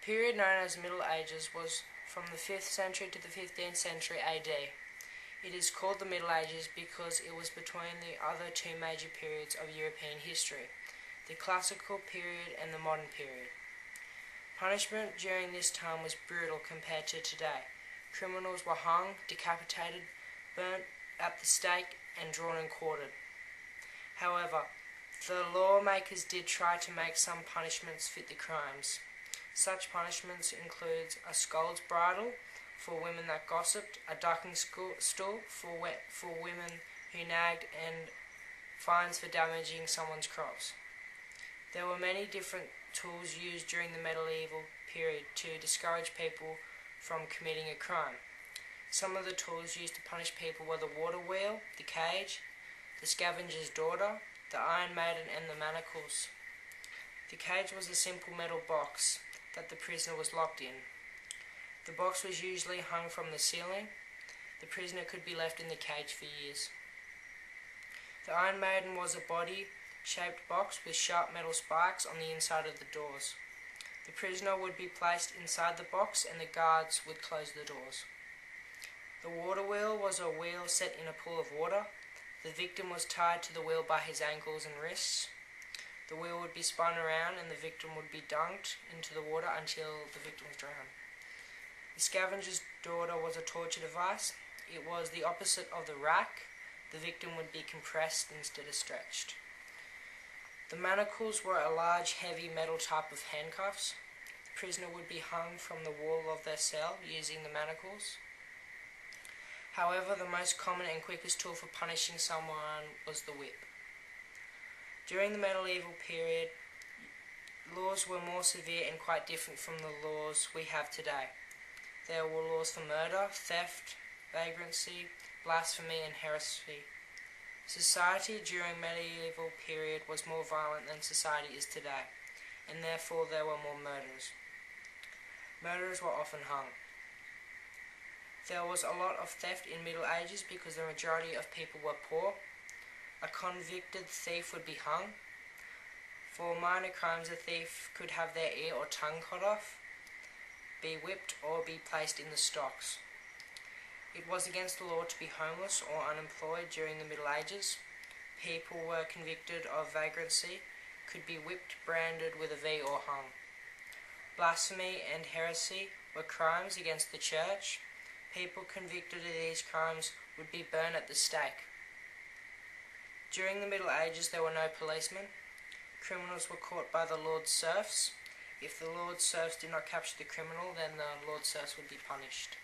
period known as Middle Ages was from the 5th century to the 15th century AD. It is called the Middle Ages because it was between the other two major periods of European history, the Classical period and the Modern period. Punishment during this time was brutal compared to today. Criminals were hung, decapitated, burnt at the stake, and drawn and quartered. However, the lawmakers did try to make some punishments fit the crimes. Such punishments include a scold's bridle for women that gossiped, a ducking stool for women who nagged, and fines for damaging someone's crops. There were many different tools used during the medieval period to discourage people from committing a crime. Some of the tools used to punish people were the water wheel, the cage, the scavenger's daughter, the Iron Maiden, and the manacles. The cage was a simple metal box that the prisoner was locked in. The box was usually hung from the ceiling. The prisoner could be left in the cage for years. The Iron Maiden was a body-shaped box with sharp metal spikes on the inside of the doors. The prisoner would be placed inside the box and the guards would close the doors. The water wheel was a wheel set in a pool of water. The victim was tied to the wheel by his ankles and wrists. The wheel would be spun around and the victim would be dunked into the water until the victim was drowned. The scavenger's daughter was a torture device. It was the opposite of the rack. The victim would be compressed instead of stretched. The manacles were a large, heavy metal type of handcuffs. The prisoner would be hung from the wall of their cell using the manacles. However, the most common and quickest tool for punishing someone was the whip. During the medieval period, laws were more severe and quite different from the laws we have today. There were laws for murder, theft, vagrancy, blasphemy, and heresy. Society during medieval period was more violent than society is today, and therefore there were more murders. Murderers were often hung. There was a lot of theft in Middle Ages because the majority of people were poor. A convicted thief would be hung. For minor crimes, a thief could have their ear or tongue cut off, be whipped, or be placed in the stocks. It was against the law to be homeless or unemployed during the Middle Ages. People were convicted of vagrancy, could be whipped, branded with a V, or hung. Blasphemy and heresy were crimes against the church. People convicted of these crimes would be burned at the stake. During the Middle Ages there were no policemen. Criminals were caught by the Lord's serfs. If the Lord's serfs did not capture the criminal, then the Lord's serfs would be punished.